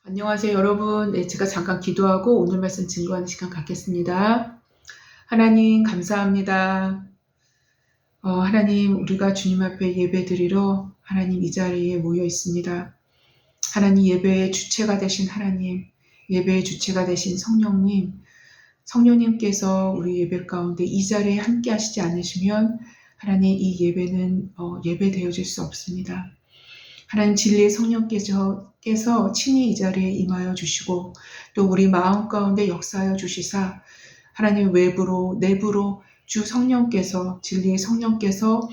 안녕하세요, 여러분. 네, 제가 잠깐 기도하고 오늘 말씀 증거하는 시간 갖겠습니다. 하나님, 감사합니다. 하나님, 우리가 주님 앞에 예배드리러 하나님 이 자리에 모여 있습니다. 하나님, 예배의 주체가 되신 하나님, 예배의 주체가 되신 성령님께서 우리 예배 가운데 이 자리에 함께 하시지 않으시면 하나님 이 예배는 예배되어질 수 없습니다. 하나님 진리의 성령께서 친히 이 자리에 임하여 주시고 또 우리 마음 가운데 역사하여 주시사 하나님 외부로 내부로 주 성령께서 진리의 성령께서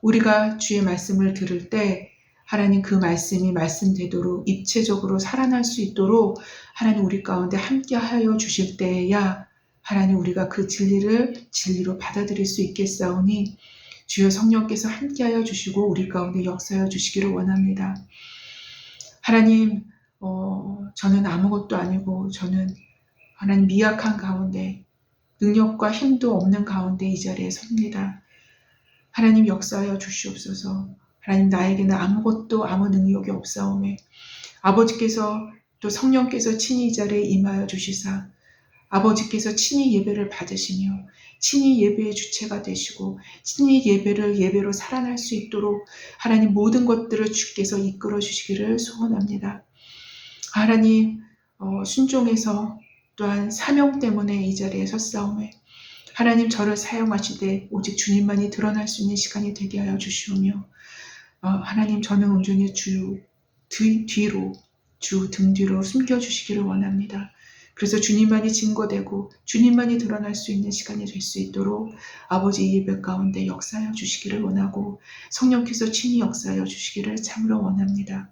우리가 주의 말씀을 들을 때 하나님 그 말씀이 말씀되도록 입체적으로 살아날 수 있도록 하나님 우리 가운데 함께하여 주실 때에야 하나님 우리가 그 진리를 진리로 받아들일 수 있겠사오니 주여 성령께서 함께하여 주시고 우리 가운데 역사하여 주시기를 원합니다. 하나님, 저는 아무것도 아니고 저는 하나님 미약한 가운데 능력과 힘도 없는 가운데 이 자리에 섭니다. 하나님 역사하여 주시옵소서. 하나님 나에게는 아무것도 아무 능력이 없사오매 아버지께서 또 성령께서 친히 이 자리에 임하여 주시사 아버지께서 친히 예배를 받으시며 친히 예배의 주체가 되시고 친히 예배로 살아날 수 있도록 하나님 모든 것들을 주께서 이끌어 주시기를 소원합니다. 하나님 순종해서 또한 사명 때문에 이 자리에 섰사오매 하나님 저를 사용하시되 오직 주님만이 드러날 수 있는 시간이 되게 하여 주시오며 하나님 저는 온전히 주 등 뒤로 숨겨주시기를 원합니다. 그래서 주님만이 증거되고 주님만이 드러날 수 있는 시간이 될 수 있도록 아버지 예배 가운데 역사하여 주시기를 원하고 성령께서 친히 역사하여 주시기를 참으로 원합니다.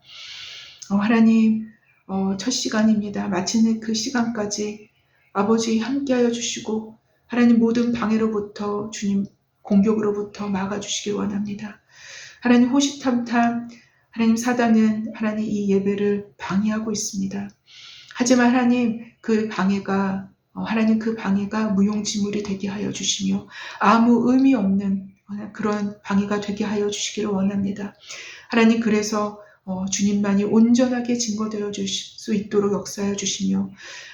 하나님 첫 시간입니다. 마치는 그 시간까지 아버지 함께하여 주시고 하나님 모든 방해로부터 주님 공격으로부터 막아주시길 원합니다. 하나님 호시탐탐 하나님 사단은 하나님 이 예배를 방해하고 있습니다. 하지만 하나님 그 방해가 무용지물이 되게 하여 주시며 아무 의미 없는 그런 방해가 되게 하여 주시기를 원합니다. 하나님 그래서 주님만이 온전하게 증거되어 주실 수 있도록 역사하여 주시며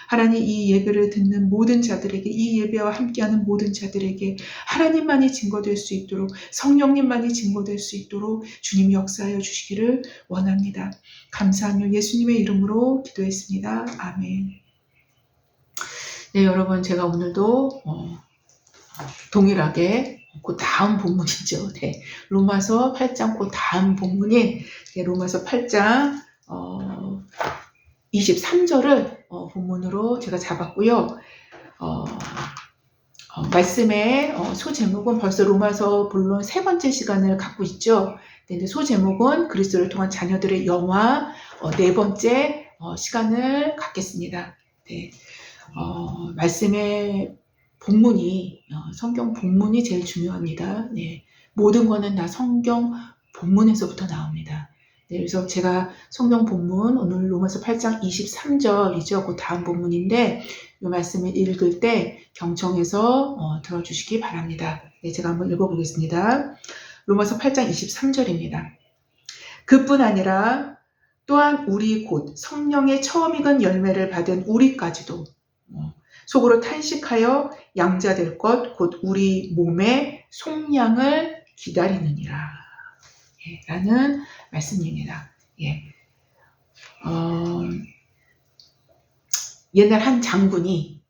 하나님 이 예배를 듣는 모든 자들에게 이 예배와 함께하는 모든 자들에게 하나님만이 증거될 수 있도록 성령님만이 증거될 수 있도록 주님 역사하여 주시기를 원합니다. 감사하며 예수님의 이름으로 기도했습니다. 아멘. 네, 여러분 제가 오늘도 동일하게 그 다음 본문이죠. 네, 로마서 8장 그 다음 본문인 로마서 8장 23절을 본문으로 제가 잡았고요. 말씀의 소제목은 벌써 로마서 본론 세 번째 시간을 갖고 있죠. 네, 소제목은 그리스도를 통한 자녀들의 영화 네 번째 시간을 갖겠습니다. 네, 말씀의 본문이 성경 본문이 제일 중요합니다. 네, 모든 거는 다 성경 본문에서부터 나옵니다. 네, 그래서 제가 성경 본문 오늘 로마서 8장 23절이죠. 그 다음 본문인데 이 말씀을 읽을 때 경청해서 들어주시기 바랍니다. 네, 제가 한번 읽어보겠습니다. 로마서 8장 23절입니다. 그뿐 아니라 또한 우리 곧 성령의 처음 익은 열매를 받은 우리까지도 속으로 탄식하여 양자될 것 곧 우리 몸의 속량을 기다리느니라. 라는 말씀입니다. 예. 옛날 한 장군이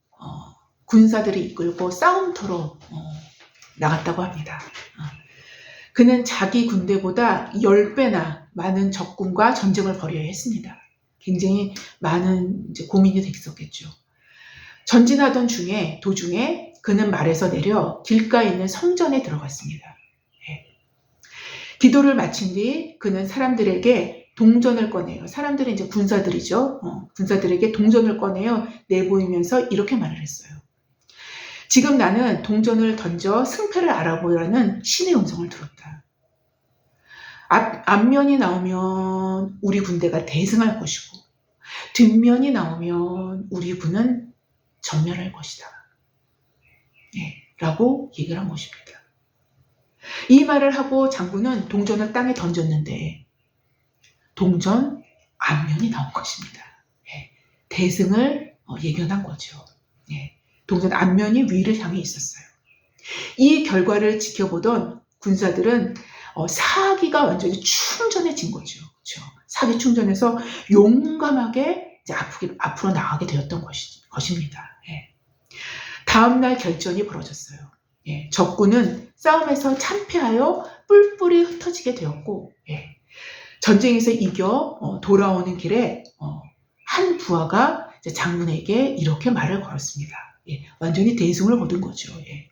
군사들을 이끌고 싸움터로 나갔다고 합니다. 그는 자기 군대보다 10배나 많은 적군과 전쟁을 벌여야 했습니다. 굉장히 많은 고민이 됐었겠죠. 전진하던 도중에 그는 말에서 내려 길가에 있는 성전에 들어갔습니다. 기도를 마친 뒤 그는 사람들에게 동전을 꺼내요. 사람들은 이제 군사들이죠. 군사들에게 동전을 꺼내요. 내보이면서 이렇게 말을 했어요. 지금 나는 동전을 던져 승패를 알아보라는 신의 음성을 들었다. 앞면이 나오면 우리 군대가 대승할 것이고 뒷면이 나오면 우리 군은 전멸할 것이다. 라고 얘기를 한 것입니다. 이 말을 하고 장군은 동전을 땅에 던졌는데 동전 앞면이 나온 것입니다. 대승을 예견한 거죠. 예. 동전 앞면이 위를 향해 있었어요. 이 결과를 지켜보던 군사들은 사기가 완전히 충전해진 거죠. 그렇죠? 사기 충전해서 용감하게 이제 앞으로 나가게 되었던 것입니다. 예. 다음날 결전이 벌어졌어요. 예. 적군은 싸움에서 참패하여 뿔뿔이 흩어지게 되었고, 예. 전쟁에서 이겨 돌아오는 길에 한 부하가 이제 장군에게 이렇게 말을 걸었습니다. 예. 완전히 대승을 거둔 거죠. 예.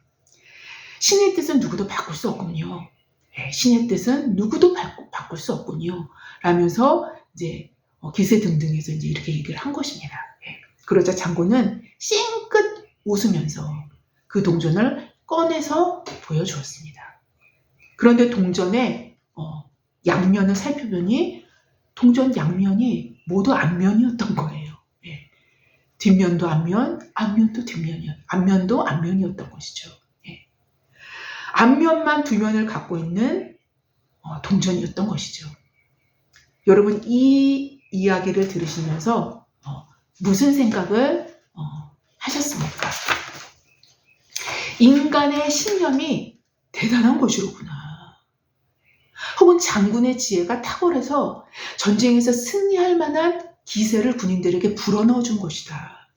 신의 뜻은 누구도 바꿀 수 없군요. 예. 신의 뜻은 누구도 바꿀 수 없군요. 라면서 이제 기세등등해서 이제 이렇게 얘기를 한 것입니다. 예. 그러자 장군은 싱긋 웃으면서 그 동전을 꺼내서 보여주었습니다. 그런데 동전의 양면을 살펴보니 동전 양면이 모두 앞면이었던 거예요. 예. 뒷면도 앞면, 앞면도 앞면이었던 것이죠. 예. 앞면만 두 면을 갖고 있는 동전이었던 것이죠. 여러분, 이 이야기를 들으시면서 무슨 생각을 하셨습니까? 인간의 신념이 대단한 것이로구나. 혹은 장군의 지혜가 탁월해서 전쟁에서 승리할 만한 기세를 군인들에게 불어넣어 준 것이다.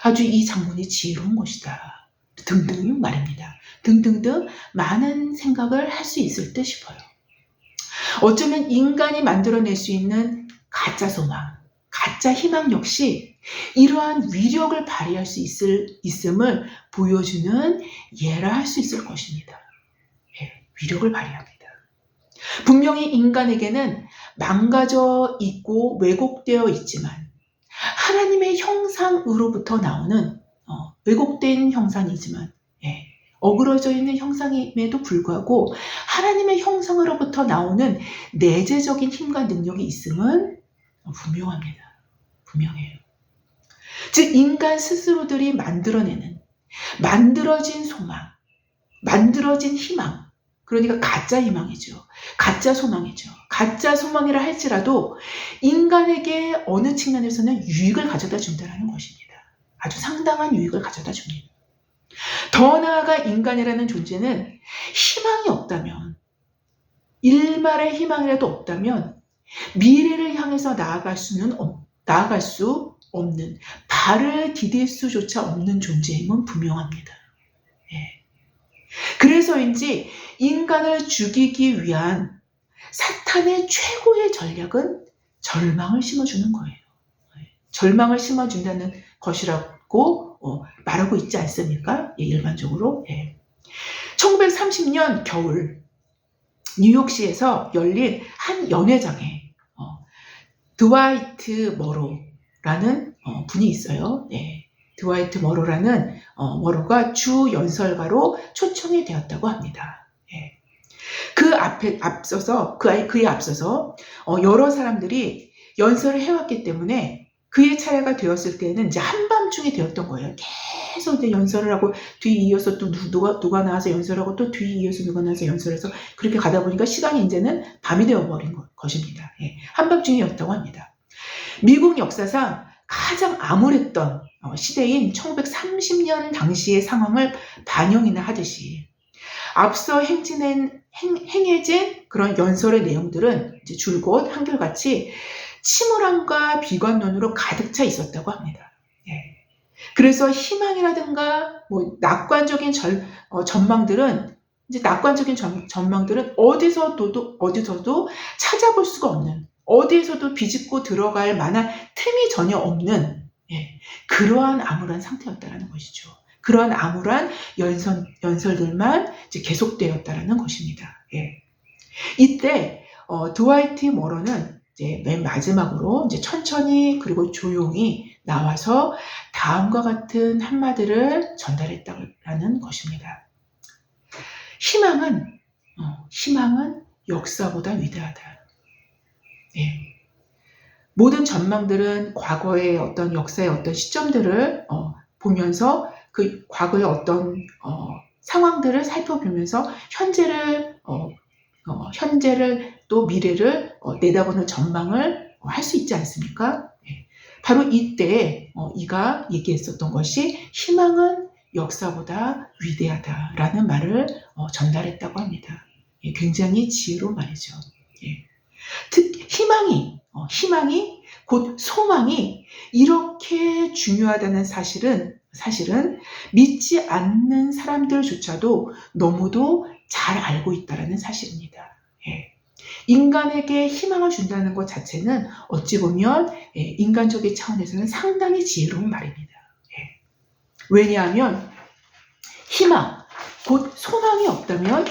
아주 이 장군이 지혜로운 것이다. 등등 말입니다. 등등등 많은 생각을 할 수 있을 듯 싶어요. 어쩌면 인간이 만들어낼 수 있는 가짜 소망, 가짜 희망 역시 이러한 위력을 발휘할 수 있음을 보여주는 예라 할 수 있을 것입니다. 예, 위력을 발휘합니다. 분명히 인간에게는 망가져 있고 왜곡되어 있지만 하나님의 형상으로부터 나오는 왜곡된 형상이지만 어그러져 있는 형상임에도 불구하고 하나님의 형상으로부터 나오는 내재적인 힘과 능력이 있음은 분명합니다. 분명해요. 즉 인간 스스로들이 만들어진 소망, 만들어진 희망, 그러니까 가짜 희망이죠. 가짜 소망이죠. 가짜 소망이라 할지라도 인간에게 어느 측면에서는 유익을 가져다 준다는 것입니다. 아주 상당한 유익을 가져다 줍니다. 더 나아가 인간이라는 존재는 희망이 없다면, 일말의 희망이라도 없다면 미래를 향해서 나아갈 수 없는, 발을 디딜 수조차 없는 존재임은 분명합니다. 예. 그래서인지 인간을 죽이기 위한 사탄의 최고의 전략은 절망을 심어주는 거예요. 절망을 심어준다는 것이라고 말하고 있지 않습니까? 예, 일반적으로. 예. 1930년 겨울 뉴욕시에서 열린 한 연회장에 드와이트 머로라는 분이 있어요. 예. 드와이트 머로라는 머로가 주 연설가로 초청이 되었다고 합니다. 예. 그에 앞서서 여러 사람들이 연설을 해왔기 때문에 그의 차례가 되었을 때는 이제 한밤중이 되었던 거예요. 계속 이제 연설을 하고 뒤이어서 또 누가 나와서 연설하고 또 뒤이어서 누가 나와서 연설해서 그렇게 가다 보니까 시간이 이제는 밤이 되어버린 것입니다. 예. 한밤중이었다고 합니다. 미국 역사상 가장 암울했던 시대인 1930년 당시의 상황을 반영이나 하듯이 앞서 행해진 그런 연설의 내용들은 이제 줄곧 한결같이 침울함과 비관론으로 가득 차 있었다고 합니다. 예. 그래서 희망이라든가 낙관적인 전망들은 어디서도 찾아볼 수가 없는, 어디에서도 비집고 들어갈 만한 틈이 전혀 없는 그러한 암울한 상태였다는 것이죠. 그러한 암울한 연설들만 이제 계속되었다는 것입니다. 예. 이때 드와이트 머로는 이제 맨 마지막으로 이제 천천히 그리고 조용히 나와서 다음과 같은 한마디를 전달했다는 것입니다. 희망은 역사보다 위대하다. 예. 모든 전망들은 과거의 어떤 역사의 어떤 시점들을 보면서 그 과거의 어떤 상황들을 살펴보면서 현재를 또 미래를 내다보는 전망을 할 수 있지 않습니까? 예. 바로 이때 이가 얘기했었던 것이 희망은 역사보다 위대하다라는 말을 전달했다고 합니다. 예, 굉장히 지혜로운 말이죠. 예. 희망이 곧 소망이 이렇게 중요하다는 사실은 믿지 않는 사람들조차도 너무도 잘 알고 있다는 사실입니다. 예. 인간에게 희망을 준다는 것 자체는 어찌 보면 인간적인 차원에서는 상당히 지혜로운 말입니다. 예. 왜냐하면 희망, 곧 소망이 없다면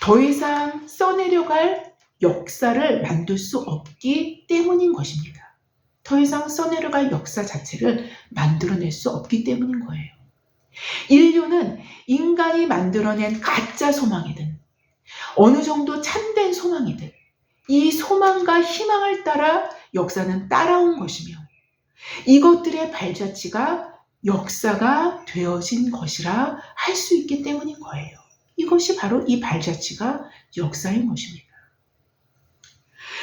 더 이상 써내려갈 역사를 만들 수 없기 때문인 것입니다. 더 이상 써내려갈 역사 자체를 만들어낼 수 없기 때문인 거예요. 인류는 인간이 만들어낸 가짜 소망이든 어느 정도 참된 소망이든 이 소망과 희망을 따라 역사는 따라온 것이며 이것들의 발자취가 역사가 되어진 것이라 할 수 있기 때문인 거예요. 이것이 바로 이 발자취가 역사인 것입니다.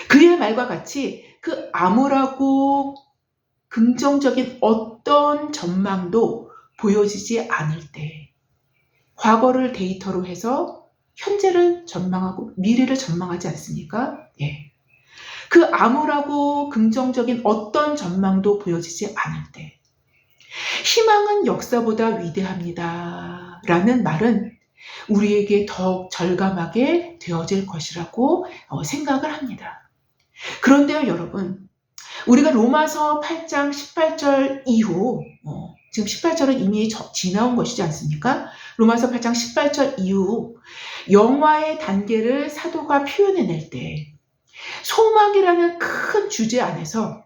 그의 말과 같이 그 암울하고 긍정적인 어떤 전망도 보여지지 않을 때 과거를 데이터로 해서 현재를 전망하고 미래를 전망하지 않습니까? 예. 그 암울하고 긍정적인 어떤 전망도 보여지지 않을 때 희망은 역사보다 위대합니다 라는 말은 우리에게 더욱 절감하게 되어질 것이라고 생각을 합니다. 그런데요 여러분, 우리가 로마서 8장 18절 이후 지금 18절은 이미 지나온 것이지 않습니까? 로마서 8장 18절 이후 영화의 단계를 사도가 표현해낼 때 소망이라는 큰 주제 안에서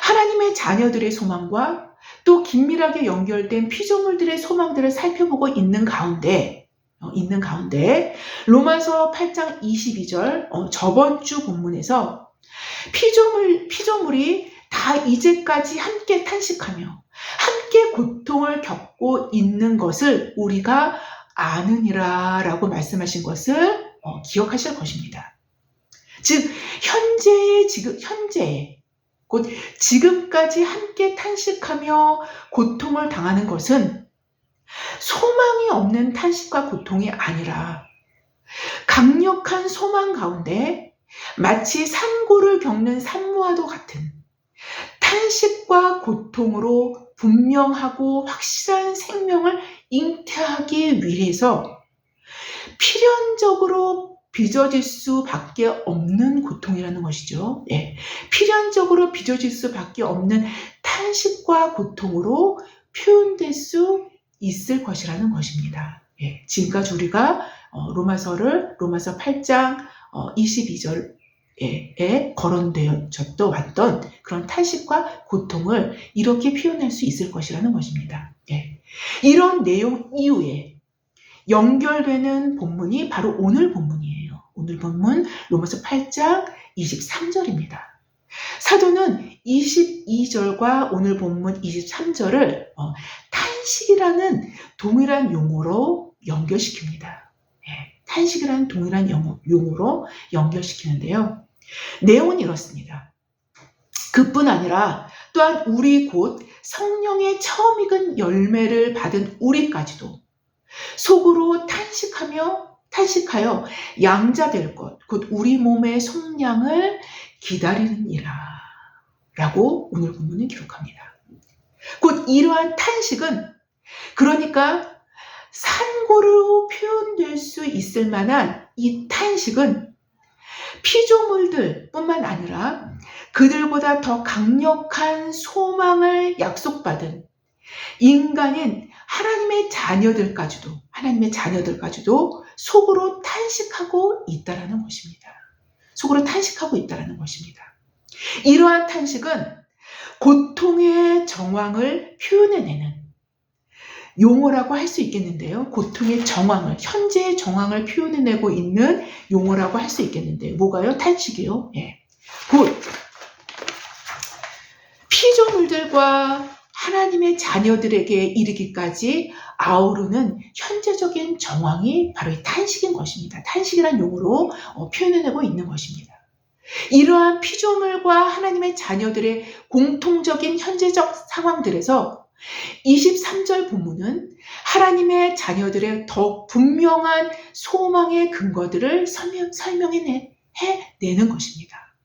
하나님의 자녀들의 소망과 또 긴밀하게 연결된 피조물들의 소망들을 살펴보고 있는 가운데 로마서 8장 22절 저번 주 본문에서 피조물이 다 이제까지 함께 탄식하며 함께 고통을 겪고 있는 것을 우리가 아느니라 라고 말씀하신 것을 기억하실 것입니다. 즉 현재 곧 지금까지 함께 탄식하며 고통을 당하는 것은 소망이 없는 탄식과 고통이 아니라 강력한 소망 가운데 마치 산고를 겪는 산모와도 같은 탄식과 고통으로 분명하고 확실한 생명을 잉태하기 위해서 필연적으로 빚어질 수밖에 없는 고통이라는 것이죠. 예, 필연적으로 빚어질 수밖에 없는 탄식과 고통으로 표현될 수 있을 것이라는 것입니다. 예, 지금까지 우리가 로마서 8장 22절에 거론되어졌던 왔던 그런 탄식과 고통을 이렇게 표현할 수 있을 것이라는 것입니다. 예, 이런 내용 이후에 연결되는 본문이 바로 오늘 본문이에요. 오늘 본문 로마서 8장 23절입니다. 사도는 22절과 오늘 본문 23절을 탄식이라는 동일한 용어로 연결시킵니다. 예, 탄식이라는 동일한 용어로 연결시키는데요. 내용은 이렇습니다. 그뿐 아니라 또한 우리 곧 성령의 처음 익은 열매를 받은 우리까지도 속으로 탄식하여 양자될 것, 곧 우리 몸의 속량을 기다리느니라 라고 오늘 본문은 기록합니다. 곧 이러한 탄식은 그러니까 산고로 표현될 수 있을 만한 이 탄식은 피조물들 뿐만 아니라 그들보다 더 강력한 소망을 약속받은 인간인 하나님의 자녀들까지도 속으로 탄식하고 있다라는 것입니다. 속으로 탄식하고 있다라는 것입니다. 이러한 탄식은 고통의 정황을 표현해내는 용어라고 할 수 있겠는데요. 고통의 정황을, 현재의 정황을 표현해내고 있는 용어라고 할 수 있겠는데요. 뭐가요? 탄식이요. 예. 곧 피조물들과 하나님의 자녀들에게 이르기까지 아우르는 현재적인 정황이 바로 이 탄식인 것입니다. 탄식이라는 용어로 표현해내고 있는 것입니다. 이러한 피조물과 하나님의 자녀들의 공통적인 현재적 상황들에서 23절 본문은 하나님의 자녀들의 더 분명한 소망의 근거들을 설명해내는 것입니다.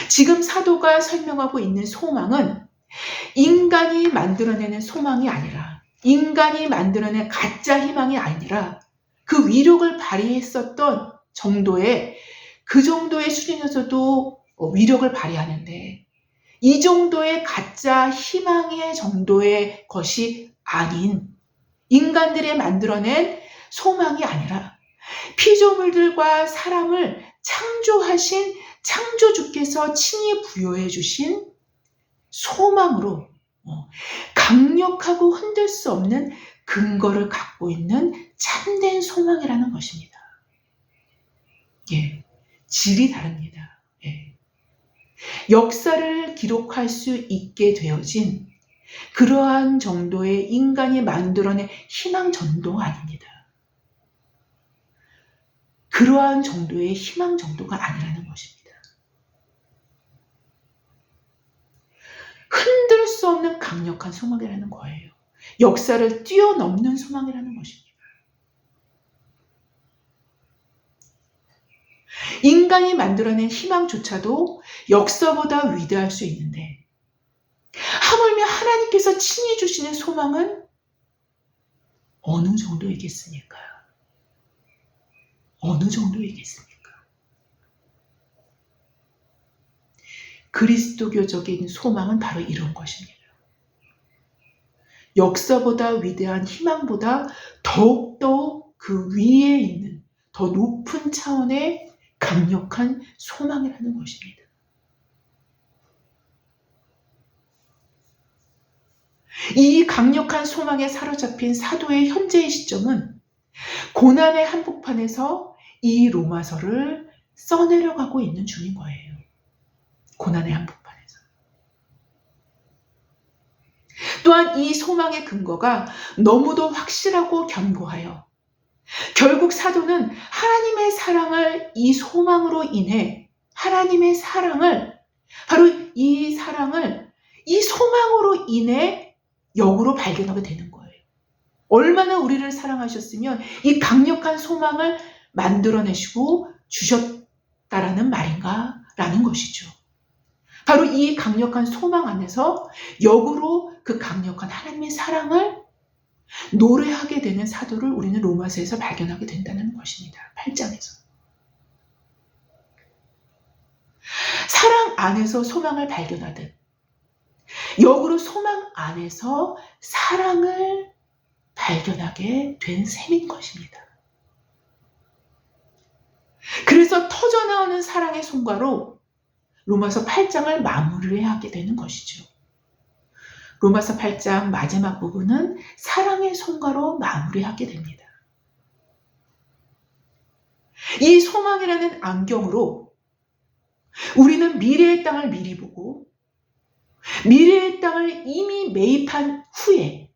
지금 사도가 설명하고 있는 소망은 인간이 만들어내는 소망이 아니라, 인간이 만들어낸 가짜 희망이 아니라 그 위력을 발휘했었던 정도의, 그 정도의 수준에서도 위력을 발휘하는데, 이 정도의 가짜 희망의 정도의 것이 아닌, 인간들이 만들어낸 소망이 아니라 피조물들과 사람을 창조하신 창조주께서 친히 부여해 주신 소망으로 강력하고 흔들 수 없는 근거를 갖고 있는 참된 소망이라는 것입니다. 예, 질이 다릅니다. 예. 역사를 기록할 수 있게 되어진 그러한 정도의 인간이 만들어낸 희망 정도가 아닙니다. 그러한 정도의 희망 정도가 아니라는 것입니다. 흔들 수 없는 강력한 소망이라는 거예요. 역사를 뛰어넘는 소망이라는 것입니다. 인간이 만들어낸 희망조차도 역사보다 위대할 수 있는데, 하물며 하나님께서 친히 주시는 소망은 어느 정도이겠습니까? 어느 정도이겠습니까? 그리스도교적인 소망은 바로 이런 것입니다. 역사보다 위대한 희망보다 더욱더 그 위에 있는 더 높은 차원의 강력한 소망이라는 것입니다. 이 강력한 소망에 사로잡힌 사도의 현재의 시점은 고난의 한복판에서 이 로마서를 써내려가고 있는 중인 거예요. 고난의 한복판에서. 또한 이 소망의 근거가 너무도 확실하고 견고하여 결국 사도는 하나님의 사랑을 이 소망으로 인해, 하나님의 사랑을, 바로 이 사랑을 이 소망으로 인해 역으로 발견하게 되는 거예요. 얼마나 우리를 사랑하셨으면 이 강력한 소망을 만들어내시고 주셨다라는 말인가? 라는 것이죠. 바로 이 강력한 소망 안에서 역으로 그 강력한 하나님의 사랑을 노래하게 되는 사도를 우리는 로마서에서 발견하게 된다는 것입니다. 8장에서. 사랑 안에서 소망을 발견하듯 역으로 소망 안에서 사랑을 발견하게 된 셈인 것입니다. 그래서 터져나오는 사랑의 손과로 로마서 8장을 마무리하게 되는 것이죠. 로마서 8장 마지막 부분은 사랑의 손과로 마무리하게 됩니다. 이 소망이라는 안경으로 우리는 미래의 땅을 미리 보고, 미래의 땅을 이미 매입한 후에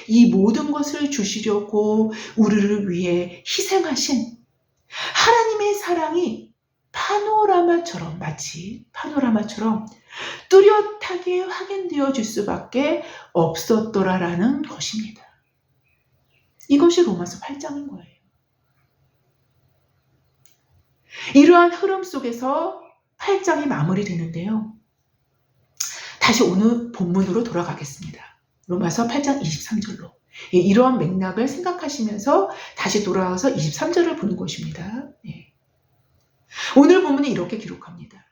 이 모든 것을 주시려고 우리를 위해 희생하신 하나님의 사랑이 마치 파노라마처럼 뚜렷하게 확인되어질 수밖에 없었더라라는 것입니다. 이것이 로마서 8장인 거예요. 이러한 흐름 속에서 8장이 마무리되는데요. 다시 오늘 본문으로 돌아가겠습니다. 로마서 8장 23절로. 이러한 맥락을 생각하시면서 다시 돌아와서 23절을 보는 것입니다. 오늘 본문은 이렇게 기록합니다.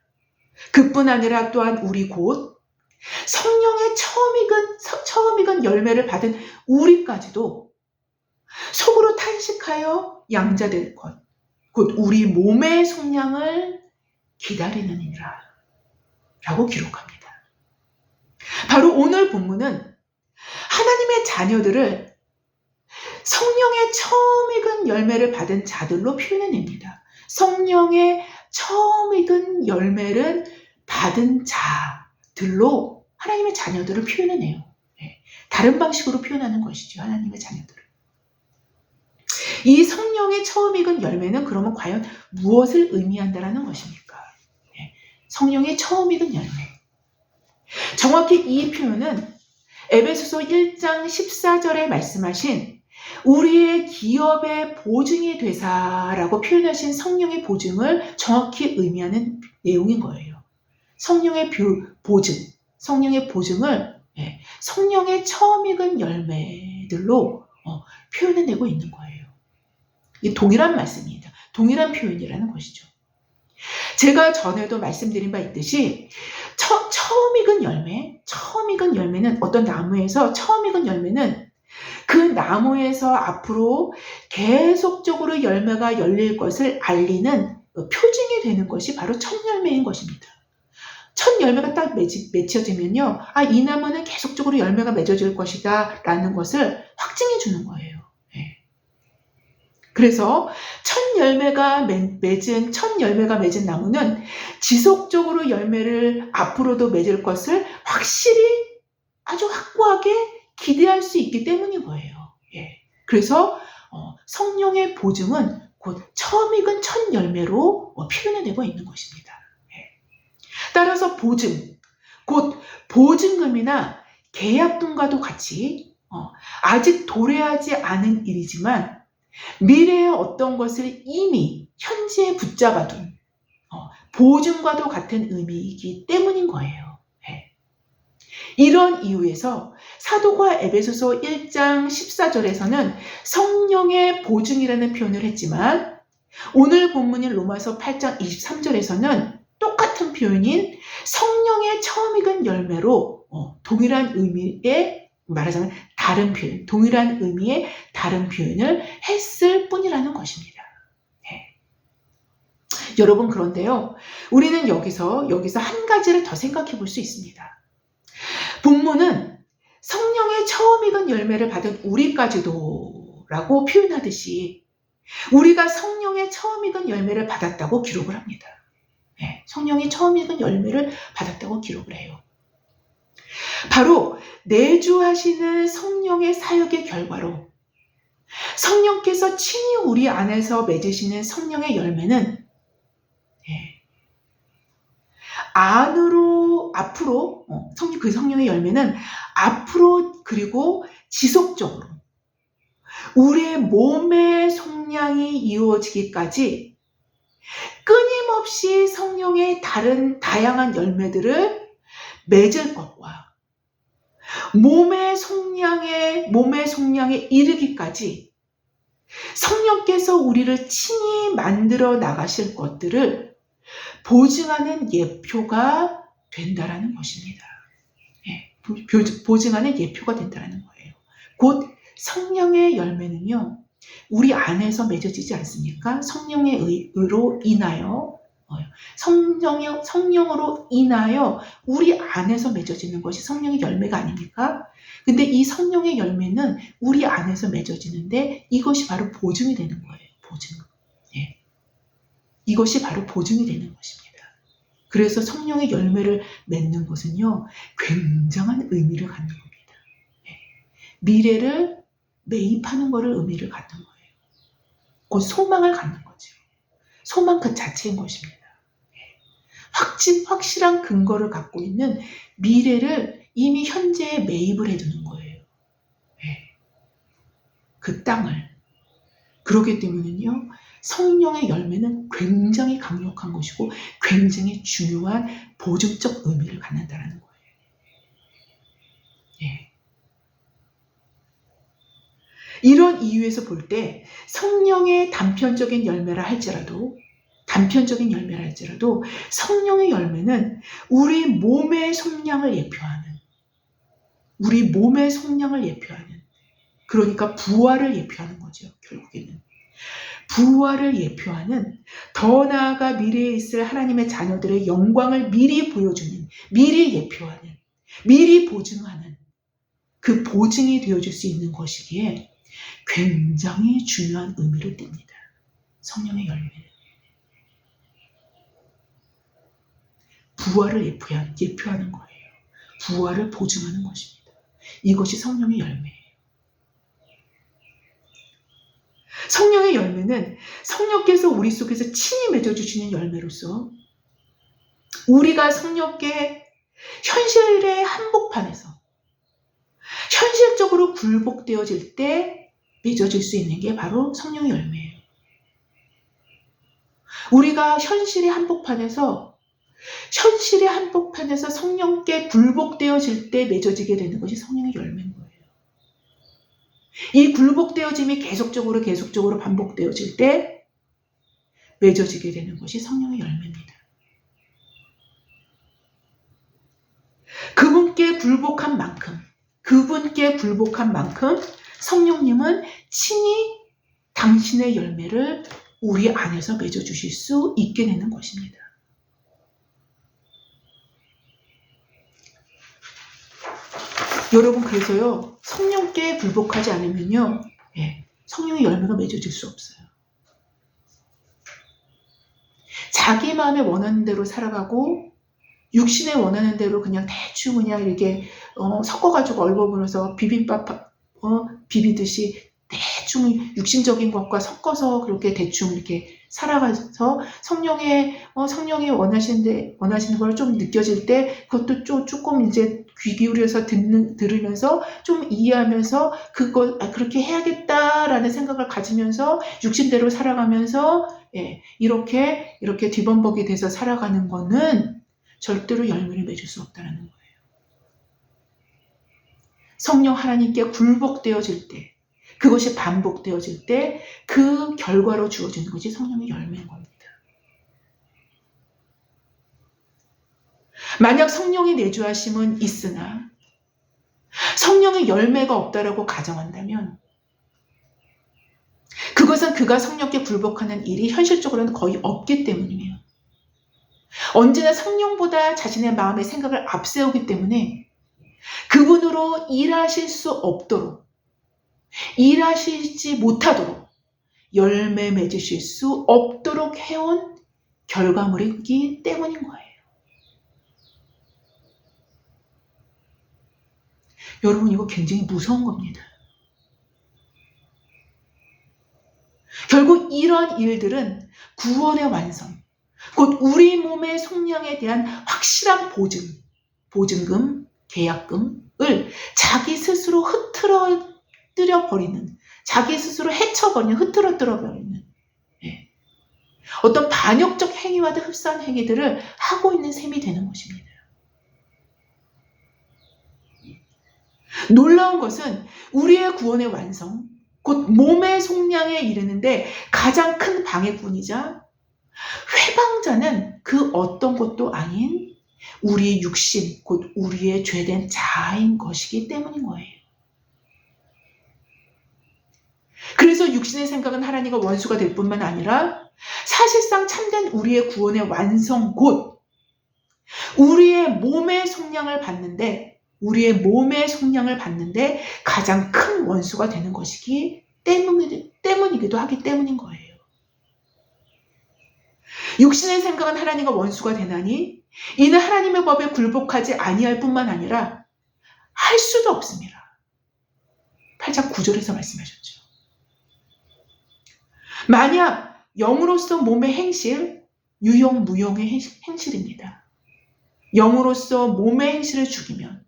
그뿐 아니라 또한 우리 곧 성령의 처음 익은 열매를 받은 우리까지도 속으로 탄식하여 양자될 것, 곧 우리 몸의 속량을 기다리느니라 라고 기록합니다. 바로 오늘 본문은 하나님의 자녀들을 성령의 처음 익은 열매를 받은 자들로 표현해냅니다. 성령의 처음 익은 열매를 받은 자들로 하나님의 자녀들을 표현해내요. 다른 방식으로 표현하는 것이죠. 하나님의 자녀들을. 이 성령의 처음 익은 열매는 그러면 과연 무엇을 의미한다라는 것입니까? 성령의 처음 익은 열매. 정확히 이 표현은 에베소서 1장 14절에 말씀하신 우리의 기업의 보증이 되사라고 표현하신 성령의 보증을 정확히 의미하는 내용인 거예요. 성령의 보증, 성령의 보증을 성령의 처음 익은 열매들로 표현해내고 있는 거예요. 이 동일한 말씀입니다. 동일한 표현이라는 것이죠. 제가 전에도 말씀드린 바 있듯이 처음 익은 열매는 어떤 나무에서 처음 익은 열매는 그 나무에서 앞으로 계속적으로 열매가 열릴 것을 알리는 표징이 되는 것이 바로 첫 열매인 것입니다. 첫 열매가 딱 맺혀지면요, 이 나무는 계속적으로 열매가 맺어질 것이다 라는 것을 확증해 주는 거예요. 그래서 첫 열매가 맺은 나무는 지속적으로 열매를 앞으로도 맺을 것을 확실히 아주 확고하게 기대할 수 있기 때문인 거예요. 그래서 성령의 보증은 곧 처음 익은 첫 열매로 표현해내고 있는 것입니다. 따라서 보증, 곧 보증금이나 계약금과도 같이 아직 도래하지 않은 일이지만 미래의 어떤 것을 이미 현재에 붙잡아둔 보증과도 같은 의미이기 때문인 거예요. 이런 이유에서 사도가 에베소서 1장 14절에서는 성령의 보증이라는 표현을 했지만 오늘 본문인 로마서 8장 23절에서는 똑같은 표현인 성령의 처음 익은 열매로 동일한 의미의 말하자면 다른 표현, 동일한 의미의 다른 표현을 했을 뿐이라는 것입니다. 여러분, 그런데요, 우리는 여기서 한 가지를 더 생각해 볼 수 있습니다. 본문은 성령의 처음 익은 열매를 받은 우리까지도 라고 표현하듯이 우리가 성령의 처음 익은 열매를 받았다고 기록을 합니다. 성령의 처음 익은 열매를 받았다고 기록을 해요. 바로 내주하시는 성령의 사역의 결과로 성령께서 친히 우리 안에서 맺으시는 성령의 열매는 앞으로 그 성령의 열매는 앞으로 그리고 지속적으로 우리의 몸의 속량이 이루어지기까지 끊임없이 성령의 다양한 열매들을 맺을 것과 몸의 속량에 이르기까지 성령께서 우리를 친히 만들어 나가실 것들을 보증하는 예표가 된다라는 것입니다. 보증하는 예표가 된다라는 거예요. 곧 성령의 열매는요, 우리 안에서 맺어지지 않습니까? 성령의 의로 인하여 성령으로 인하여 우리 안에서 맺어지는 것이 성령의 열매가 아닙니까? 근데 이 성령의 열매는 우리 안에서 맺어지는데 이것이 바로 보증이 되는 거예요. 보증. 이것이 바로 보증이 되는 것입니다. 그래서 성령의 열매를 맺는 것은요, 굉장한 의미를 갖는 겁니다. 미래를 매입하는 것을 의미를 갖는 거예요. 곧 소망을 갖는 거죠. 소망 그 자체인 것입니다. 확실한 근거를 갖고 있는 미래를 이미 현재에 매입을 해두는 거예요. 그 땅을. 그렇기 때문에요, 성령의 열매는 굉장히 강력한 것이고 굉장히 중요한 보증적 의미를 갖는다는 거예요. 이런 이유에서 볼 때 성령의 단편적인 열매라 할지라도 성령의 열매는 우리 몸의 속량을 예표하는 그러니까 부활을 예표하는 거죠. 결국에는 부활을 예표하는, 더 나아가 미래에 있을 하나님의 자녀들의 영광을 미리 보여주는, 미리 예표하는, 미리 보증하는 그 보증이 되어줄 수 있는 것이기에 굉장히 중요한 의미를 띱니다. 성령의 열매는 부활을 예표하는 거예요. 부활을 보증하는 것입니다. 이것이 성령의 열매예요. 성령의 열매는 성령께서 우리 속에서 친히 맺어주시는 열매로서 우리가 성령께 현실의 한복판에서 현실적으로 굴복되어질 때 맺어질 수 있는 게 바로 성령의 열매예요. 우리가 현실의 한복판에서 성령께 굴복되어질 때 맺어지게 되는 것이 성령의 열매인 거예요. 이 굴복되어짐이 계속적으로 반복되어질 때 맺어지게 되는 것이 성령의 열매입니다. 그분께 굴복한 만큼 성령님은 친히 당신의 열매를 우리 안에서 맺어주실 수 있게 되는 것입니다. 여러분, 그래서요, 성령께 굴복하지 않으면요, 성령의 열매가 맺어질 수 없어요. 자기 마음에 원하는 대로 살아가고 육신에 원하는 대로 그냥 대충 이렇게 섞어가지고 얼버무려서 비빔밥 비비듯이 대충 육신적인 것과 섞어서 그렇게 대충 이렇게 살아가서 성령이 원하시는 걸 좀 느껴질 때 그것도 조금 이제 귀 기울여서 들으면서 좀 이해하면서 그렇게 해야겠다라는 생각을 가지면서 육신대로 살아가면서 이렇게 뒤범벅이 돼서 살아가는 거는 절대로 열매를 맺을 수 없다는 거예요. 성령 하나님께 굴복되어질 때, 그것이 반복되어질 때 그 결과로 주어지는 것이 성령의 열매인 겁니다. 만약 성령의 내주하심은 있으나 성령의 열매가 없다라고 가정한다면 그것은 그가 성령께 굴복하는 일이 현실적으로는 거의 없기 때문이에요. 언제나 성령보다 자신의 마음의 생각을 앞세우기 때문에 그분으로 일하실 수 없도록, 일하시지 못하도록, 열매 맺으실 수 없도록 해온 결과물이기 때문인 거예요. 여러분, 이거 굉장히 무서운 겁니다. 결국 이런 일들은 구원의 완성, 곧 우리 몸의 속량에 대한 확실한 보증금, 계약금을 자기 스스로 흐트러뜨려버리는, 자기 스스로 흐트러뜨려버리는 어떤 반역적 행위와도 흡사한 행위들을 하고 있는 셈이 되는 것입니다. 놀라운 것은 우리의 구원의 완성, 곧 몸의 속량에 이르는데 가장 큰 방해꾼이자 회방자는 그 어떤 것도 아닌 우리의 육신, 곧 우리의 죄된 자아인 것이기 때문인 거예요. 그래서 육신의 생각은 하나님과 원수가 될 뿐만 아니라 사실상 참된 우리의 구원의 완성, 곧 우리의 몸의 속량을 받는데 가장 큰 원수가 되는 것이기 때문이기도 하기 때문인 거예요. 육신의 생각은 하나님과 원수가 되나니 이는 하나님의 법에 굴복하지 아니할 뿐만 아니라 할 수도 없습니다. 8장 9절에서 말씀하셨죠. 만약 영으로서 몸의 행실, 유형, 무형의 행실입니다. 영으로서 몸의 행실을 죽이면,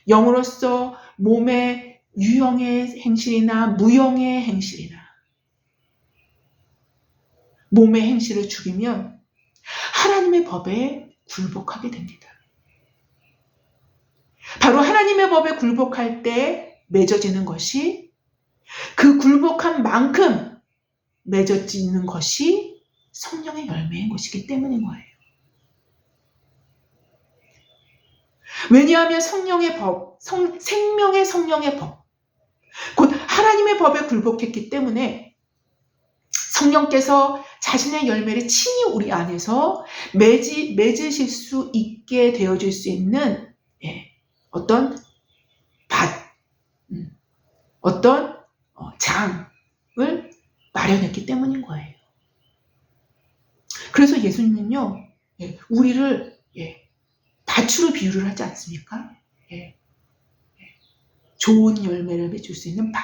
영으로서 몸의 유형의 행실이나 무형의 행실이나 몸의 행실을 죽이면 하나님의 법에 굴복하게 됩니다. 바로 하나님의 법에 굴복할 때 맺어지는 것이 그 굴복한 만큼 맺어지는 것이 성령의 열매인 것이기 때문인 거예요. 왜냐하면 성령의 법, 생명의 성령의 법, 곧 하나님의 법에 굴복했기 때문에 성령께서 자신의 열매를 친히 우리 안에서 맺으실 수 있게 되어질 수 있는 어떤 어떤 장을 마련했기 때문인 거예요. 그래서 예수님은요, 우리를 밭으로 비유를 하지 않습니까? 좋은 열매를 맺을 수 있는 밭.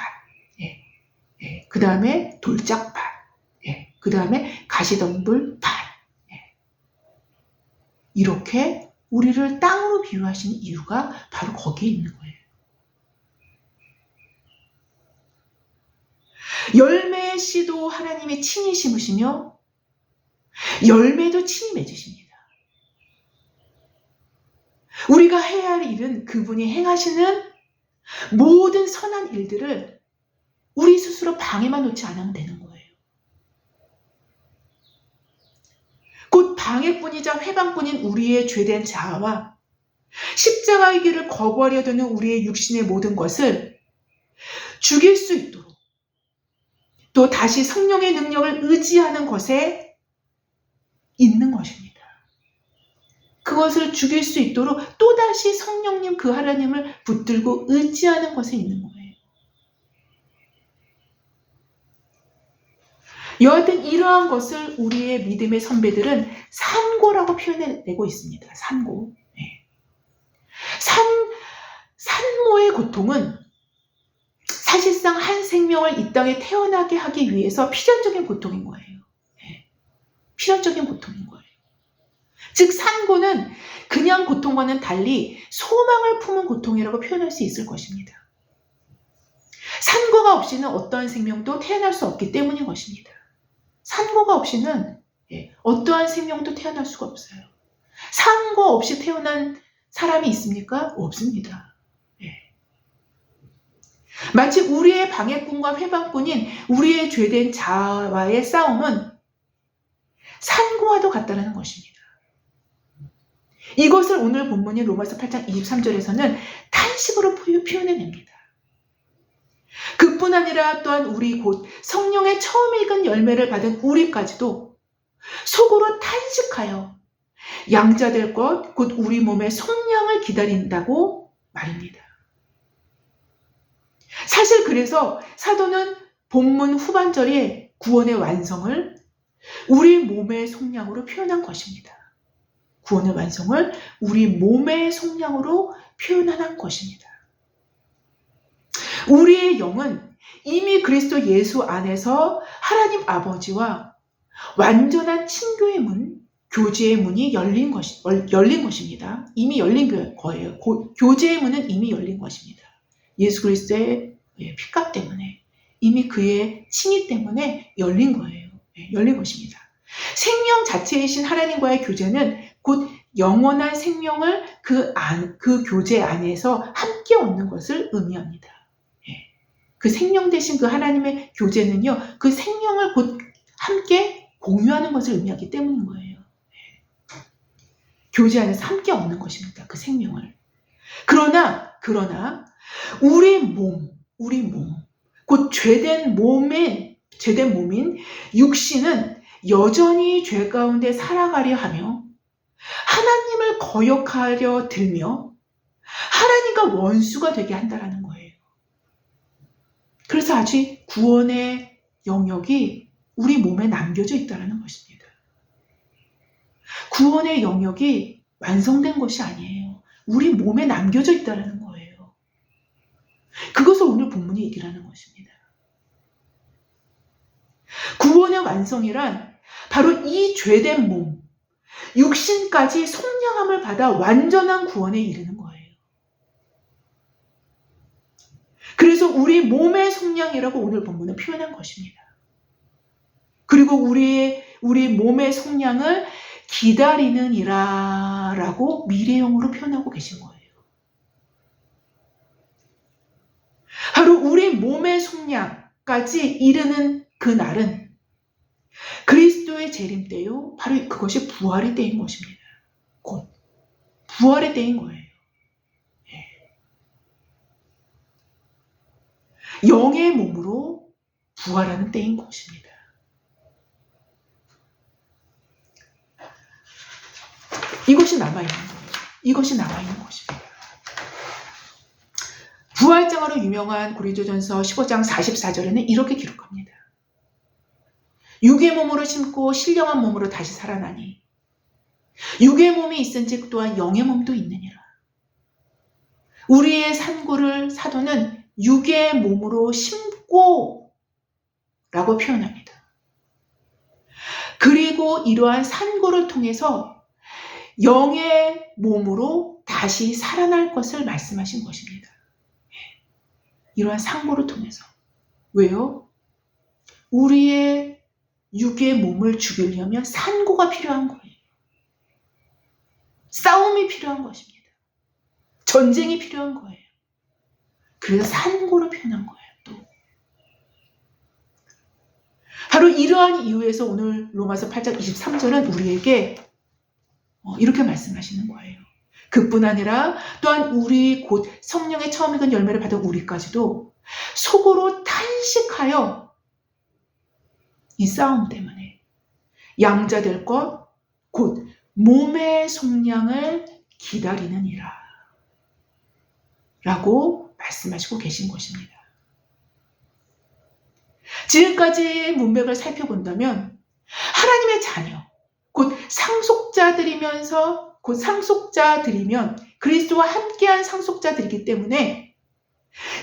그 다음에 돌짝발, 그 다음에 가시덤불 발. 이렇게 우리를 땅으로 비유하신 이유가 바로 거기에 있는 거예요. 열매의 씨도 하나님이 친히 심으시며 열매도 친히 맺으십니다. 우리가 해야 할 일은 그분이 행하시는 모든 선한 일들을 우리 스스로 방해만 놓지 않으면 되는 거예요. 곧 방해꾼이자 회방꾼인 우리의 죄된 자아와 십자가의 길을 거부하려 드는 우리의 육신의 모든 것을 죽일 수 있도록 또 다시 성령의 능력을 의지하는 것에 있는 것입니다. 그것을 죽일 수 있도록 또다시 성령님 그 하나님을 붙들고 의지하는 것에 있는 거예요. 여하튼 이러한 것을 우리의 믿음의 선배들은 산고라고 표현해내고 있습니다. 산고. 산모의 고통은 사실상 한 생명을 이 땅에 태어나게 하기 위해서 필연적인 고통인 거예요. 필연적인 고통인 거예요. 즉 산고는 그냥 고통과는 달리 소망을 품은 고통이라고 표현할 수 있을 것입니다. 산고가 없이는 어떠한 생명도 태어날 수 없기 때문인 것입니다. 산고가 없이는 어떠한 생명도 태어날 수가 없어요. 산고 없이 태어난 사람이 있습니까? 없습니다. 마치 우리의 방해꾼과 회방꾼인 우리의 죄된 자아와의 싸움은 산고와도 같다는 것입니다. 이것을 오늘 본문인 로마서 8장 23절에서는 탄식으로 표현해냅니다. 그뿐 아니라 또한 우리 곧 성령의 처음 익은 열매를 받은 우리까지도 속으로 탄식하여 양자될 것 곧 우리 몸의 속량을 기다린다고 말입니다. 사실 그래서 사도는 본문 후반절에 구원의 완성을 우리 몸의 속량으로 표현한 것입니다. 구원의 완성을 우리 몸의 속량으로 표현한 것입니다. 우리의 영은 이미 그리스도 예수 안에서 하나님 아버지와 완전한 친교의 문, 교제의 문이 열린 것입니다. 이미 열린 거예요. 교제의 문은 이미 열린 것입니다. 예수 그리스도의 피값 때문에 이미 그의 칭의 때문에 열린 거예요. 열린 것입니다. 생명 자체이신 하나님과의 교제는 곧 영원한 생명을 그 교제 안에서 함께 얻는 것을 의미합니다. 그 생명 대신 그 하나님의 교제는요, 그 생명을 곧 함께 공유하는 것을 의미하기 때문인 거예요. 교제 안에서 함께 얻는 것입니다. 그 생명을. 그러나 우리 몸, 곧 죄된 몸인 육신은 여전히 죄 가운데 살아가려 하며 하나님을 거역하려 들며 하나님과 원수가 되게 한다라는 거예요. 그래서 아직 구원의 영역이 우리 몸에 남겨져 있다는 것입니다. 구원의 영역이 완성된 것이 아니에요. 우리 몸에 남겨져 있다는 거예요. 그것을 오늘 본문이 얘기를 하는 것입니다. 구원의 완성이란 바로 이 죄된 몸, 육신까지 속량함을 받아 완전한 구원에 이르는 거예요. 그래서 우리 몸의 속량이라고 오늘 본문은 표현한 것입니다. 그리고 우리 몸의 속량을 기다리는이라라고 미래형으로 표현하고 계신 거예요. 바로 우리 몸의 속량까지 이르는 그 날은 그리스도의 재림 때요. 바로 그것이 부활의 때인 것입니다. 곧 부활의 때인 거예요. 영의 몸으로 부활하는 때인 것입니다. 이것이 남아있는 거예요. 이것이 남아있는 것입니다. 부활장으로 유명한 고린도전서 15장 44절에는 이렇게 기록합니다. 육의 몸으로 심고 신령한 몸으로 다시 살아나니 육의 몸이 있은즉 또한 영의 몸도 있느니라. 우리의 산고를 사도는 육의 몸으로 심고 라고 표현합니다. 그리고 이러한 산고를 통해서 영의 몸으로 다시 살아날 것을 말씀하신 것입니다. 이러한 산고를 통해서. 왜요? 우리의 육의 몸을 죽이려면 산고가 필요한 거예요. 싸움이 필요한 것입니다. 전쟁이 필요한 거예요. 그래서 산고를 표현한 거예요. 또 바로 이러한 이유에서 오늘 로마서 8장 23절은 우리에게 이렇게 말씀하시는 거예요. 그뿐 아니라 또한 우리 곧 성령의 처음 익은 열매를 받은 우리까지도 속으로 탄식하여 이 싸움 때문에 양자될 것 곧 몸의 속량을 기다리느니라 라고 말씀하시고 계신 것입니다. 지금까지 문맥을 살펴본다면 하나님의 자녀 곧 상속자들이면 그리스도와 함께한 상속자들이기 때문에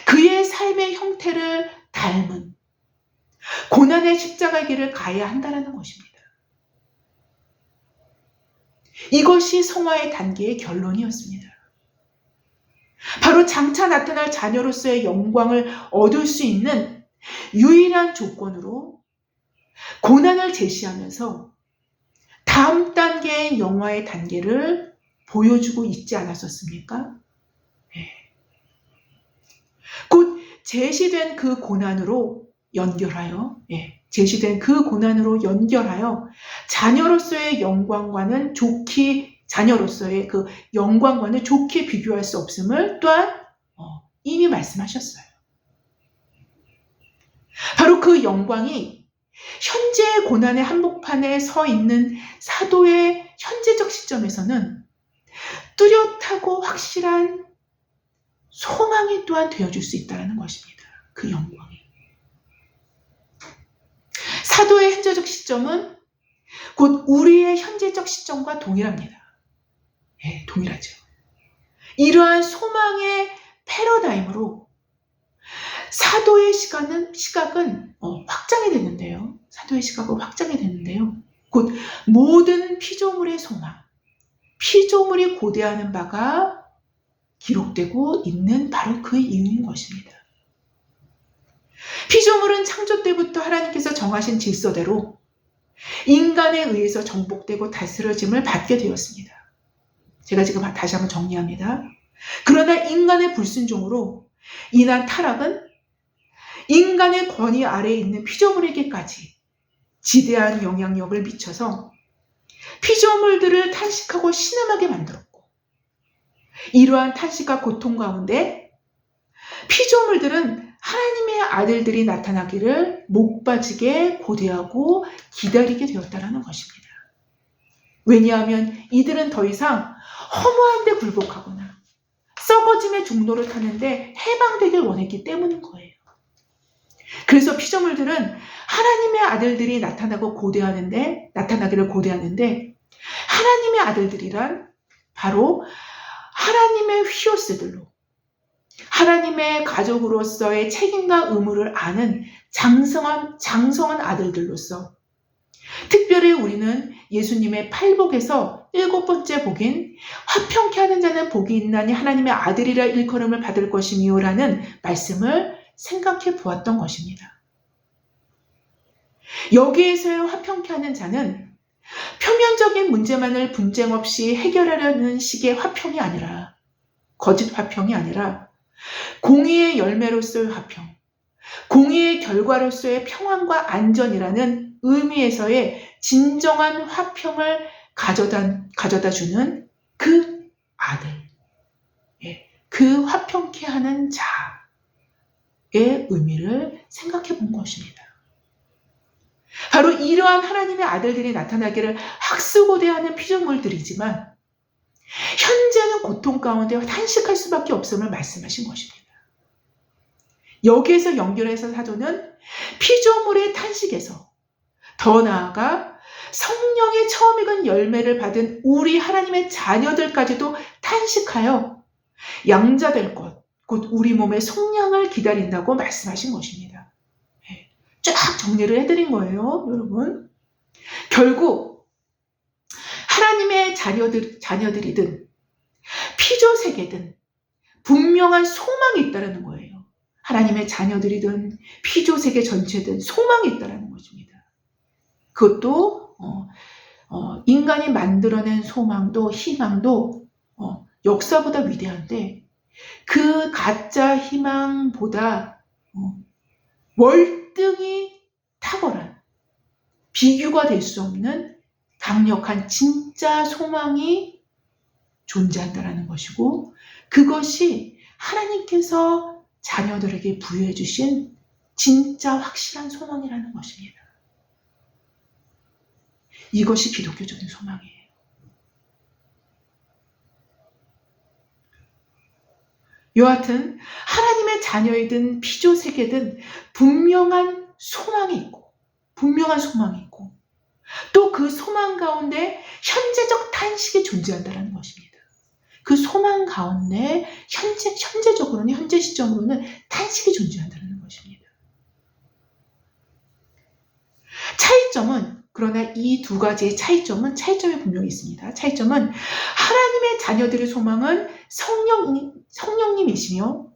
그의 삶의 형태를 닮은 고난의 십자가의 길을 가야 한다는 것입니다. 이것이 성화의 단계의 결론이었습니다. 바로 장차 나타날 자녀로서의 영광을 얻을 수 있는 유일한 조건으로 고난을 제시하면서 다음 단계의 영화의 단계를 보여주고 있지 않았었습니까? 곧 제시된 그 고난으로 연결하여 자녀로서의 영광과는 좋게 비교할 수 없음을 또한 이미 말씀하셨어요. 바로 그 영광이 현재의 고난의 한복판에 서 있는 사도의 현재적 시점에서는 뚜렷하고 확실한 소망이 또한 되어줄 수 있다는 것입니다. 그 영광이. 사도의 현재적 시점은 곧 우리의 현재적 시점과 동일합니다. 동일하죠. 이러한 소망의 패러다임으로 사도의 시각은 확장이 됐는데요. 곧 모든 피조물의 소망, 피조물이 고대하는 바가 기록되고 있는 바로 그 이유인 것입니다. 피조물은 창조 때부터 하나님께서 정하신 질서대로 인간에 의해서 정복되고 다스려짐을 받게 되었습니다. 제가 지금 다시 한번 정리합니다. 그러나 인간의 불순종으로 인한 타락은 인간의 권위 아래에 있는 피조물에게까지 지대한 영향력을 미쳐서 피조물들을 탄식하고 신음하게 만들었고, 이러한 탄식과 고통 가운데 피조물들은 하나님의 아들들이 나타나기를 목 빠지게 고대하고 기다리게 되었다는 것입니다. 왜냐하면 이들은 더 이상 허무한 데 굴복하거나 썩어짐의 중로를 타는데 해방되길 원했기 때문인 거예요. 그래서 피조물들은 하나님의 아들들이 나타나기를 고대하는데 하나님의 아들들이란 바로 하나님의 휘오스들로 하나님의 가족으로서의 책임과 의무를 아는 장성한 아들들로서, 특별히 우리는 예수님의 팔복에서 7번째 복인 화평케 하는 자는 복이 있나니 하나님의 아들이라 일컬음을 받을 것이니요 라는 말씀을 생각해 보았던 것입니다. 여기에서의 화평케 하는 자는 표면적인 문제만을 분쟁 없이 해결하려는 식의 화평이 아니라, 거짓 화평이 아니라 공의의 열매로서의 화평, 공의의 결과로서의 평안과 안전이라는 의미에서의 진정한 화평을 가져다 주는 그 아들, 그 화평케 하는 자의 의미를 생각해 본 것입니다. 바로 이러한 하나님의 아들들이 나타나기를 학수고대하는 피조물들이지만 현재는 고통 가운데 탄식할 수밖에 없음을 말씀하신 것입니다. 여기에서 연결해서 사도는 피조물의 탄식에서 더 나아가 성령의 처음 익은 열매를 받은 우리 하나님의 자녀들까지도 탄식하여 양자될 것, 곧 우리 몸의 속량을 기다린다고 말씀하신 것입니다. 쫙 정리를 해드린 거예요, 여러분. 결국 하나님의 자녀들이든 피조세계든 분명한 소망이 있다는 거예요. 하나님의 자녀들이든 피조세계 전체든 소망이 있다는 것입니다. 그것도 인간이 만들어낸 소망도 희망도 역사보다 위대한데 그 가짜 희망보다 월등히 탁월한 비교가 될 수 없는 강력한 진짜 소망이 존재한다는 것이고 그것이 하나님께서 자녀들에게 부여해 주신 진짜 확실한 소망이라는 것입니다. 이것이 기독교적인 소망이에요. 여하튼 하나님의 자녀이든 피조세계든 분명한 소망이 있고 또 그 소망 가운데 현재적 탄식이 존재한다는 것입니다. 그 소망 가운데 현재 시점으로는 탄식이 존재한다는 것입니다. 그러나 이 두 가지의 차이점이 분명히 있습니다. 차이점은 하나님의 자녀들의 소망은 성령님이시며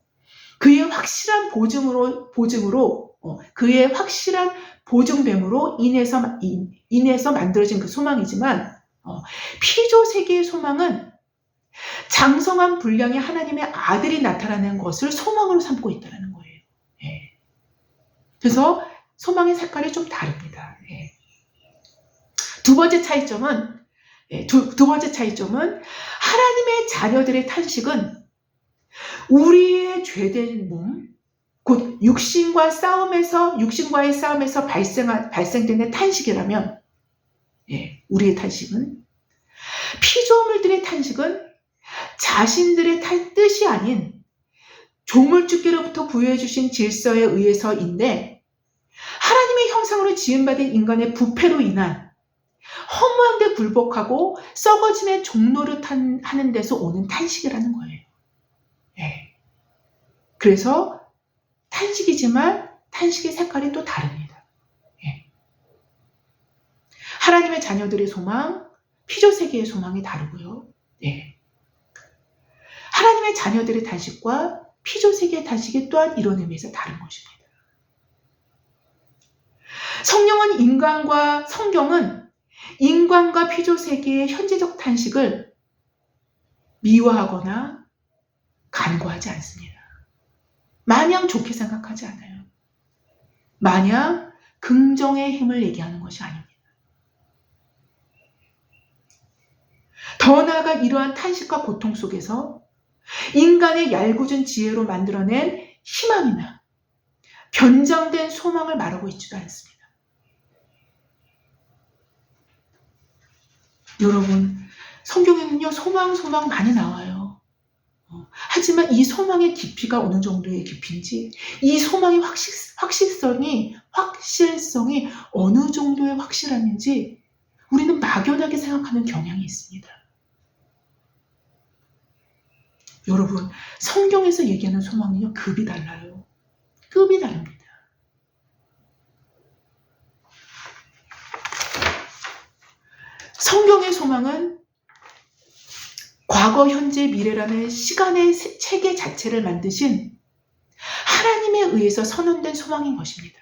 그의 확실한 그의 확실한 보증됨으로 인해서 만들어진 그 소망이지만 피조세계의 소망은 장성한 분량의 하나님의 아들이 나타나는 것을 소망으로 삼고 있다는 거예요. 그래서 소망의 색깔이 좀 다릅니다. 두 번째 차이점은 하나님의 자녀들의 탄식은 우리의 죄된 몸, 곧 육신과의 싸움에서 발생되는 탄식이라면, 우리의 탄식은 피조물들의 탄식은 자신들의 뜻이 아닌 조물주께로부터 부여해 주신 질서에 의해서인데 하나님의 형상으로 지음받은 인간의 부패로 인한 허무한데 굴복하고 썩어짐의 종로를 하는 데서 오는 탄식이라는 거예요. 그래서 탄식이지만 탄식의 색깔이 또 다릅니다. 하나님의 자녀들의 소망, 피조세계의 소망이 다르고요. 하나님의 자녀들의 탄식과 피조세계의 탄식이 또한 이런 의미에서 다른 것입니다. 성경은 인간과 피조세계의 현재적 탄식을 미워하거나 간과하지 않습니다. 마냥 좋게 생각하지 않아요. 마냥 긍정의 힘을 얘기하는 것이 아닙니다. 더 나아가 이러한 탄식과 고통 속에서 인간의 얄궂은 지혜로 만들어낸 희망이나 변장된 소망을 말하고 있지도 않습니다. 여러분, 성경에는요, 소망 많이 나와요. 하지만 이 소망의 깊이가 어느 정도의 깊이인지, 이 소망의 확실성이 어느 정도의 확실함인지 우리는 막연하게 생각하는 경향이 있습니다. 여러분, 성경에서 얘기하는 소망은요, 급이 달라요. 급이 다릅니다. 성경의 소망은 과거, 현재, 미래라는 시간의 체계 자체를 만드신 하나님에 의해서 선언된 소망인 것입니다.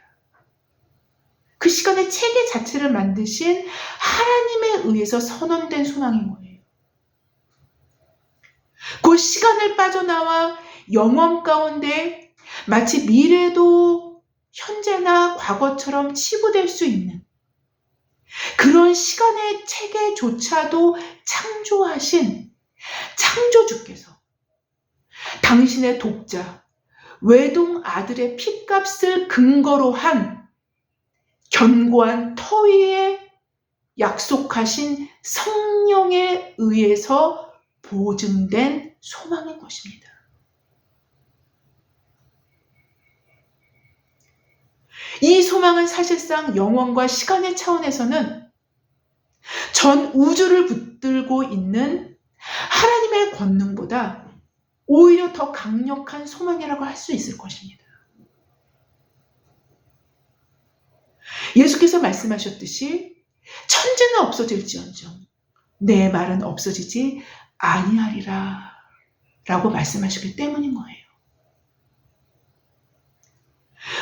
그 시간의 체계 자체를 만드신 하나님에 의해서 선언된 소망인 거예요. 그 시간을 빠져나와 영원 가운데 마치 미래도 현재나 과거처럼 치부될 수 있는 그런 시간의 체계조차도 창조하신 창조주께서 당신의 독자, 외동 아들의 핏값을 근거로 한 견고한 터 위에 약속하신 성령에 의해서 보증된 소망인 것입니다. 이 소망은 사실상 영원과 시간의 차원에서는 전 우주를 붙들고 있는 하나님의 권능보다 오히려 더 강력한 소망이라고 할 수 있을 것입니다. 예수께서 말씀하셨듯이 천지는 없어질지언정 내 말은 없어지지 아니하리라 라고 말씀하셨기 때문인 거예요.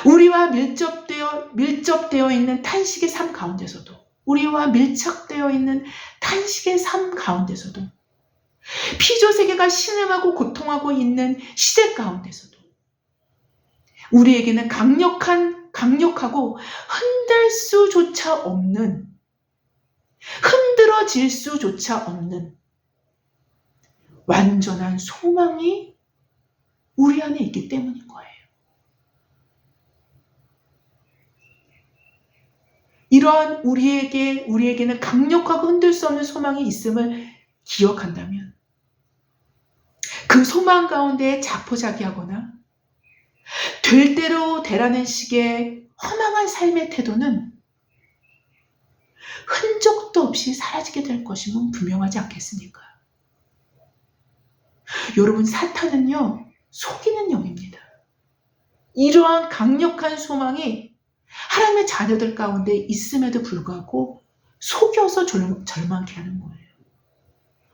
우리와 밀접되어 있는 탄식의 삶 가운데서도, 우리와 밀착되어 있는 탄식의 삶 가운데서도, 피조세계가 신음하고 고통하고 있는 시대 가운데서도 우리에게는 강력하고 흔들어질 수조차 없는 완전한 소망이 우리 안에 있기 때문인 거예요. 이러한 우리에게는 강력하고 흔들 수 없는 소망이 있음을 기억한다면 그 소망 가운데 자포자기하거나 될 대로 되라는 식의 허망한 삶의 태도는 흔적도 없이 사라지게 될 것임은 분명하지 않겠습니까? 여러분, 사탄은요, 속이는 영입니다. 이러한 강력한 소망이 하나님의 자녀들 가운데 있음에도 불구하고 속여서 절망케 하는 거예요.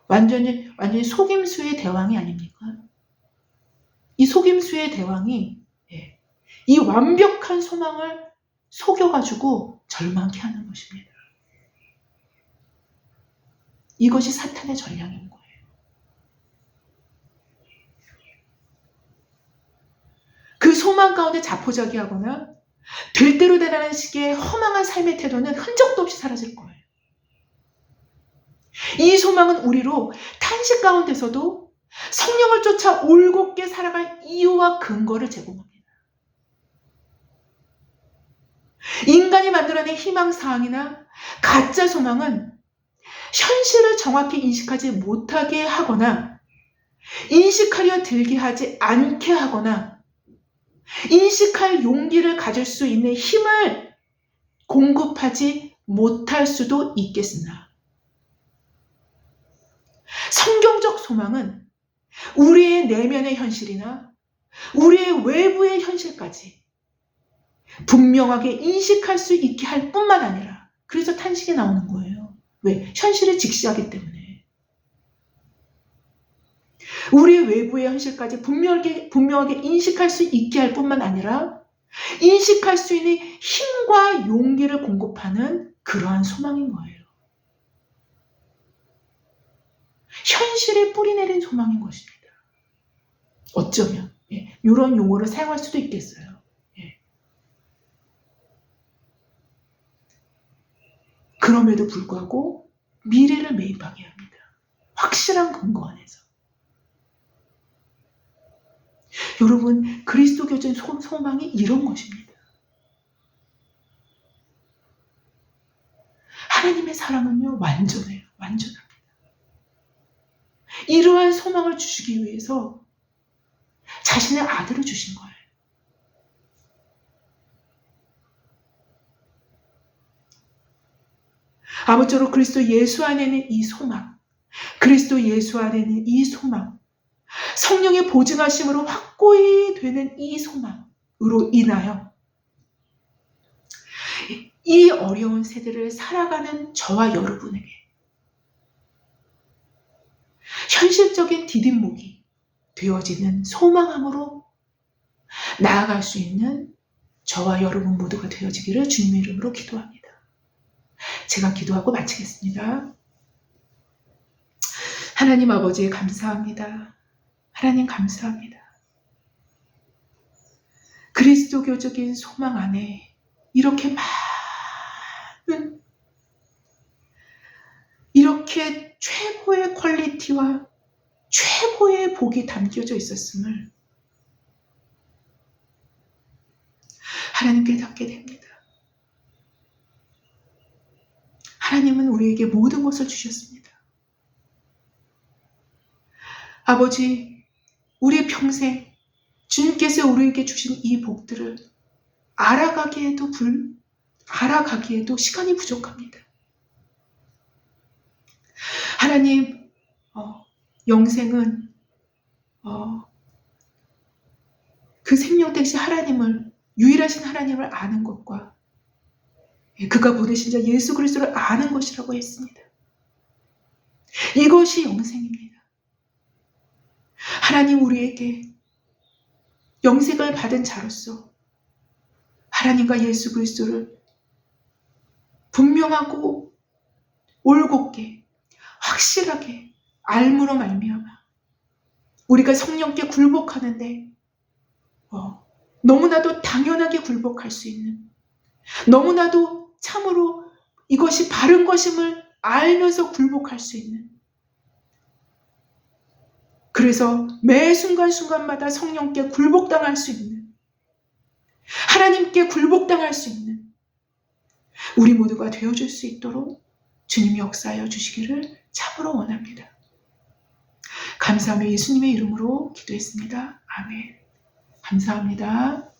완전히 속임수의 대왕이 아닙니까? 이 속임수의 대왕이 이 완벽한 소망을 속여가지고 절망케 하는 것입니다. 이것이 사탄의 전략인 거예요. 그 소망 가운데 자포자기하거나 될 대로 되라는 식의 허망한 삶의 태도는 흔적도 없이 사라질 거예요. 이 소망은 우리로 탄식 가운데서도 성령을 쫓아 올곧게 살아갈 이유와 근거를 제공합니다. 인간이 만들어낸 희망사항이나 가짜 소망은 현실을 정확히 인식하지 못하게 하거나 인식하려 들게 하지 않게 하거나 인식할 용기를 가질 수 있는 힘을 공급하지 못할 수도 있겠으나 성경적 소망은 우리의 내면의 현실이나 우리의 외부의 현실까지 분명하게 인식할 수 있게 할 뿐만 아니라, 그래서 탄식이 나오는 거예요. 왜? 현실을 직시하기 때문에. 우리의 외부의 현실까지 분명하게 인식할 수 있게 할 뿐만 아니라 인식할 수 있는 힘과 용기를 공급하는 그러한 소망인 거예요. 현실에 뿌리내린 소망인 것입니다. 어쩌면 이런 용어를 사용할 수도 있겠어요. 그럼에도 불구하고 미래를 매입하게 합니다. 확실한 근거 안에서. 여러분, 그리스도교적인 소망이 이런 것입니다. 하나님의 사랑은요, 완전해요. 완전합니다. 이러한 소망을 주시기 위해서 자신의 아들을 주신 거예요. 아무쪼록 그리스도 예수 안에는 이 소망, 그리스도 예수 안에는 이 소망, 성령의 보증하심으로 확고히 되는 이 소망으로 인하여 이 어려운 세대를 살아가는 저와 여러분에게 현실적인 디딤목이 되어지는 소망함으로 나아갈 수 있는 저와 여러분 모두가 되어지기를 주님의 이름으로 기도합니다. 제가 기도하고 마치겠습니다. 하나님 아버지 감사합니다. 하나님 감사합니다. 그리스도교적인 소망 안에 이렇게 많은, 이렇게 최고의 퀄리티와 최고의 복이 담겨져 있었음을 하나님 깨닫게 됩니다. 하나님은 우리에게 모든 것을 주셨습니다. 아버지, 우리의 평생 주님께서 우리에게 주신 이 복들을 알아가기에도 시간이 부족합니다. 하나님, 영생은 그 생명 대신 하나님을, 유일하신 하나님을 아는 것과 그가 보내신 자 예수 그리스도를 아는 것이라고 했습니다. 이것이 영생입니다. 하나님 우리에게 영생을 받은 자로서 하나님과 예수 그리스도를 분명하고 올곧게 확실하게 알므로 말미암아 우리가 성령께 굴복하는데 너무나도 당연하게 굴복할 수 있는, 너무나도 참으로 이것이 바른 것임을 알면서 굴복할 수 있는, 그래서 매 순간순간마다 성령께 굴복당할 수 있는, 하나님께 굴복당할 수 있는 우리 모두가 되어줄 수 있도록 주님이 역사하여 주시기를 참으로 원합니다. 감사하며 예수님의 이름으로 기도했습니다. 아멘. 감사합니다.